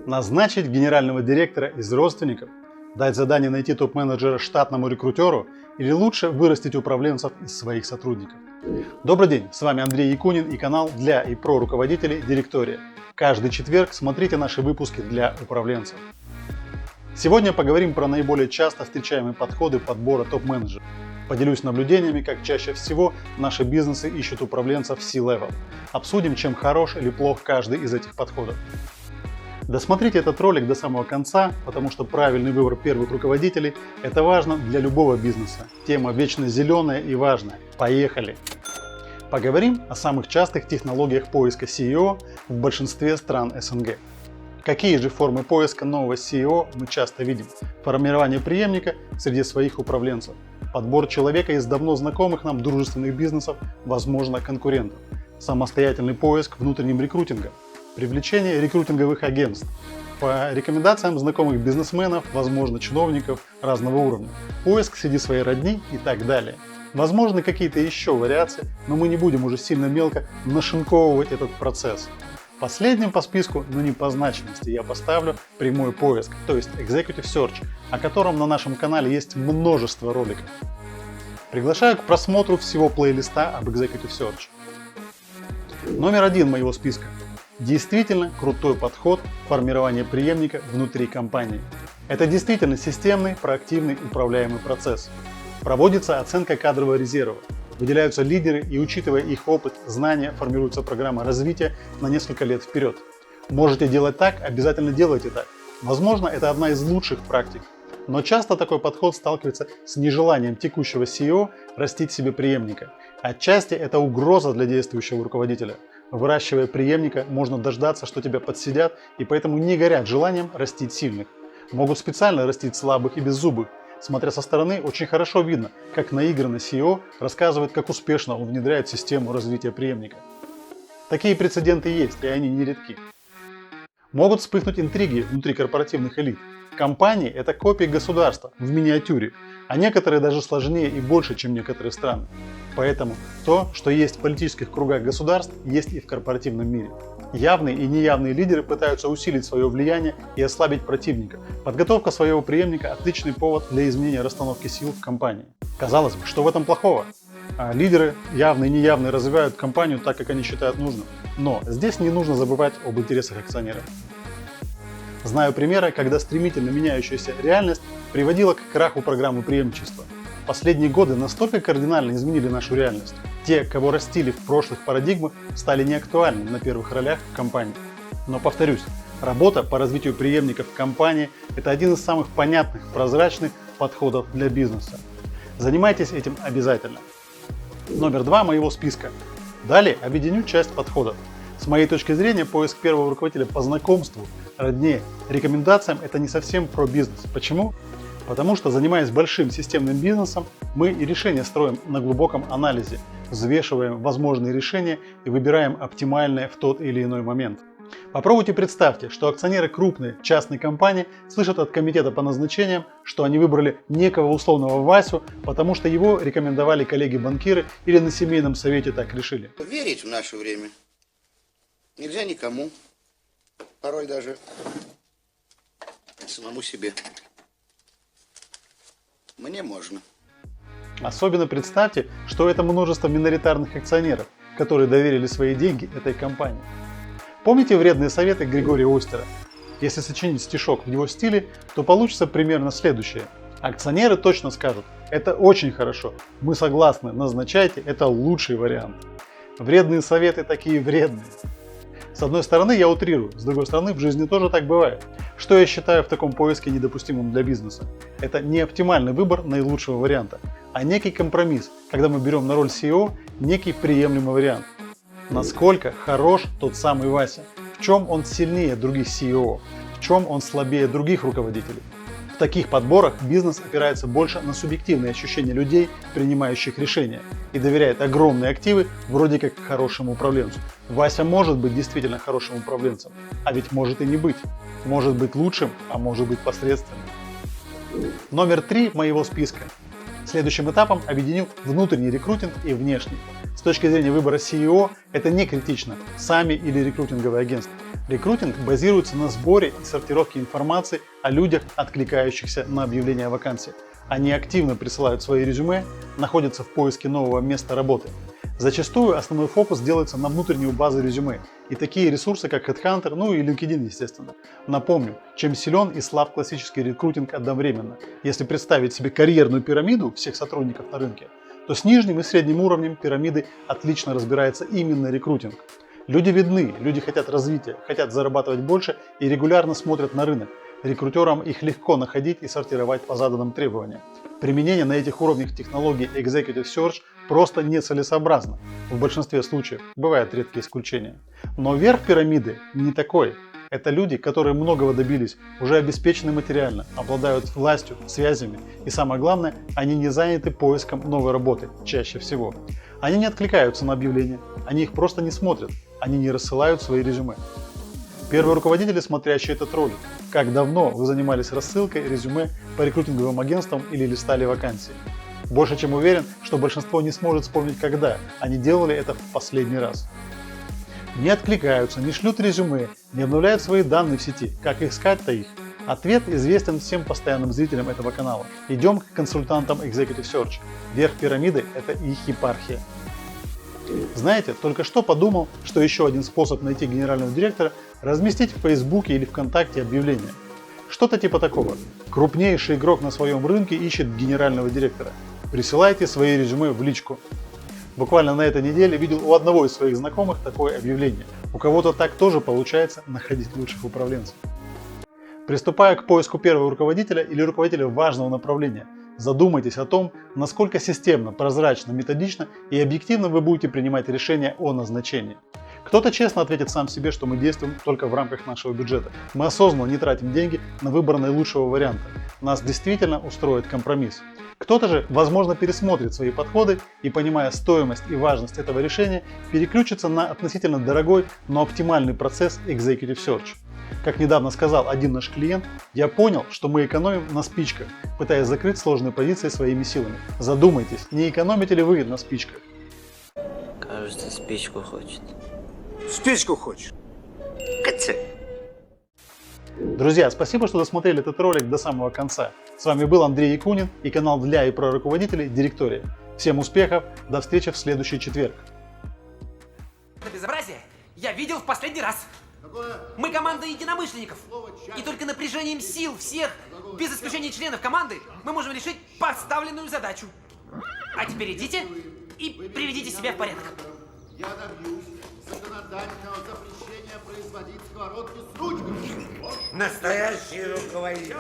Назначить генерального директора из родственников, дать задание найти топ-менеджера штатному рекрутеру или лучше вырастить управленцев из своих сотрудников. Добрый день, с вами Андрей Якунин и канал для и про руководителей Директория. Каждый четверг смотрите наши выпуски для управленцев. Сегодня поговорим про наиболее часто встречаемые подходы подбора топ-менеджеров. Поделюсь наблюдениями, как чаще всего наши бизнесы ищут управленцев C-Level. Обсудим, чем хорош или плох каждый из этих подходов. Досмотрите этот ролик до самого конца, потому что правильный выбор первых руководителей – это важно для любого бизнеса. Тема вечно зеленая и важная. Поехали! Поговорим о самых частых технологиях поиска CEO в большинстве стран СНГ. Какие же формы поиска нового CEO мы часто видим? Формирование преемника среди своих управленцев, подбор человека из давно знакомых нам дружественных бизнесов, возможно, конкурентов, самостоятельный поиск внутренним рекрутингом, привлечение рекрутинговых агентств, по рекомендациям знакомых бизнесменов, возможно, чиновников разного уровня, поиск среди своей родни и так далее. Возможны какие-то еще вариации, но мы не будем уже сильно мелко нашинковывать этот процесс. Последним по списку, но не по значимости, я поставлю прямой поиск, то есть Executive Search, о котором на нашем канале есть множество роликов. Приглашаю к просмотру всего плейлиста об Executive Search. Номер один моего списка. Действительно крутой подход формирования преемника внутри компании. Это действительно системный, проактивный, управляемый процесс. Проводится оценка кадрового резерва. Выделяются лидеры и, учитывая их опыт, знания, формируется программа развития на несколько лет вперед. Можете делать так, обязательно делайте так. Возможно, это одна из лучших практик. Но часто такой подход сталкивается с нежеланием текущего CEO растить себе преемника. Отчасти это угроза для действующего руководителя. Выращивая преемника, можно дождаться, что тебя подсидят, и поэтому не горят желанием растить сильных. Могут специально растить слабых и беззубых. Смотря со стороны, очень хорошо видно, как наигранно CEO рассказывает, как успешно он внедряет систему развития преемника. Такие прецеденты есть, и они нередки. Могут вспыхнуть интриги внутри корпоративных элит. Компании – это копии государства в миниатюре, а некоторые даже сложнее и больше, чем некоторые страны. Поэтому то, что есть в политических кругах государств, есть и в корпоративном мире. Явные и неявные лидеры пытаются усилить свое влияние и ослабить противника. Подготовка своего преемника – отличный повод для изменения расстановки сил в компании. Казалось бы, что в этом плохого? Лидеры, явные и неявные, развивают компанию так, как они считают нужным. Но здесь не нужно забывать об интересах акционеров. Знаю примеры, когда стремительно меняющаяся реальность приводила к краху программы преемничества. Последние годы настолько кардинально изменили нашу реальность. Те, кого растили в прошлых парадигмах, стали неактуальны на первых ролях в компании. Но повторюсь, работа по развитию преемников в компании – это один из самых понятных, прозрачных подходов для бизнеса. Занимайтесь этим обязательно. Номер два моего списка. Далее объединю часть подходов. С моей точки зрения, поиск первого руководителя по знакомству, родне, рекомендациям – это не совсем про бизнес. Почему? Потому что, занимаясь большим системным бизнесом, мы и решения строим на глубоком анализе, взвешиваем возможные решения и выбираем оптимальное в тот или иной момент. Попробуйте представьте, что акционеры крупной частной компании слышат от комитета по назначениям, что они выбрали некого условного Васю, потому что его рекомендовали коллеги-банкиры или на семейном совете так решили. Верить в наше время нельзя никому, порой даже самому себе. Мне можно. Особенно представьте, что это множество миноритарных акционеров, которые доверили свои деньги этой компании. Помните вредные советы Григория Остера? Если сочинить стишок в его стиле, то получится примерно следующее. Акционеры точно скажут: это очень хорошо, мы согласны, назначайте, это лучший вариант. Вредные советы такие вредные. С одной стороны, я утрирую, с другой стороны, в жизни тоже так бывает. Что я считаю в таком поиске недопустимым для бизнеса? Это не оптимальный выбор наилучшего варианта, а некий компромисс, когда мы берем на роль CEO некий приемлемый вариант. Насколько хорош тот самый Вася? В чем он сильнее других CEO? В чем он слабее других руководителей? В таких подборах бизнес опирается больше на субъективные ощущения людей, принимающих решения, и доверяет огромные активы вроде как хорошему управленцу. Вася может быть действительно хорошим управленцем, а ведь может и не быть. Может быть лучшим, а может быть посредственным. Номер 3 моего списка. Следующим этапом объединю внутренний рекрутинг и внешний. С точки зрения выбора CEO это не критично, сами или рекрутинговые агентства. Рекрутинг базируется на сборе и сортировке информации о людях, откликающихся на объявление о вакансии. Они активно присылают свои резюме, находятся в поиске нового места работы. Зачастую основной фокус делается на внутреннюю базу резюме и такие ресурсы, как HeadHunter, ну и LinkedIn, естественно. Напомню, чем силен и слаб классический рекрутинг одновременно. Если представить себе карьерную пирамиду всех сотрудников на рынке, то с нижним и средним уровнем пирамиды отлично разбирается именно рекрутинг. Люди видны, люди хотят развития, хотят зарабатывать больше и регулярно смотрят на рынок. Рекрутерам их легко находить и сортировать по заданным требованиям. Применение на этих уровнях технологий Executive Search просто нецелесообразно. В большинстве случаев, бывают редкие исключения. Но верх пирамиды не такой. Это люди, которые многого добились, уже обеспечены материально, обладают властью, связями и самое главное, они не заняты поиском новой работы, чаще всего. Они не откликаются на объявления, они их просто не смотрят, они не рассылают свои резюме. Первые руководители, смотрящие этот ролик, как давно вы занимались рассылкой резюме по рекрутинговым агентствам или листали вакансии? Больше чем уверен, что большинство не сможет вспомнить, когда они делали это в последний раз. Не откликаются, не шлют резюме, не обновляют свои данные в сети. Как искать-то их? Ответ известен всем постоянным зрителям этого канала. Идем к консультантам Executive Search. Верх пирамиды – это их епархия. Знаете, только что подумал, что еще один способ найти генерального директора – разместить в Фейсбуке или ВКонтакте объявление. Что-то типа такого. Крупнейший игрок на своем рынке ищет генерального директора. Присылайте свои резюме в личку. Буквально на этой неделе видел у одного из своих знакомых такое объявление. У кого-то так тоже получается находить лучших управленцев. Приступая к поиску первого руководителя или руководителя важного направления, задумайтесь о том, насколько системно, прозрачно, методично и объективно вы будете принимать решения о назначении. Кто-то честно ответит сам себе, что мы действуем только в рамках нашего бюджета. Мы осознанно не тратим деньги на выбор наилучшего варианта. Нас действительно устроит компромисс. Кто-то же, возможно, пересмотрит свои подходы и, понимая стоимость и важность этого решения, переключится на относительно дорогой, но оптимальный процесс Executive Search. Как недавно сказал один наш клиент, я понял, что мы экономим на спичках, пытаясь закрыть сложные позиции своими силами. Задумайтесь, не экономите ли вы на спичках? Кажется, спичку хочет. Спичку хочешь? Катя. Друзья, спасибо, что досмотрели этот ролик до самого конца. С вами был Андрей Якунин и канал для и про руководителей Директория. Всем успехов, до встречи в следующий четверг. Это безобразие я видел в последний раз. Мы команда единомышленников. И только напряжением сил всех, без исключения членов команды, мы можем решить поставленную задачу. А теперь идите и приведите себя в порядок. Я добьюсь законодательного запрещения производить сковородки с ручками. Настоящий руководитель.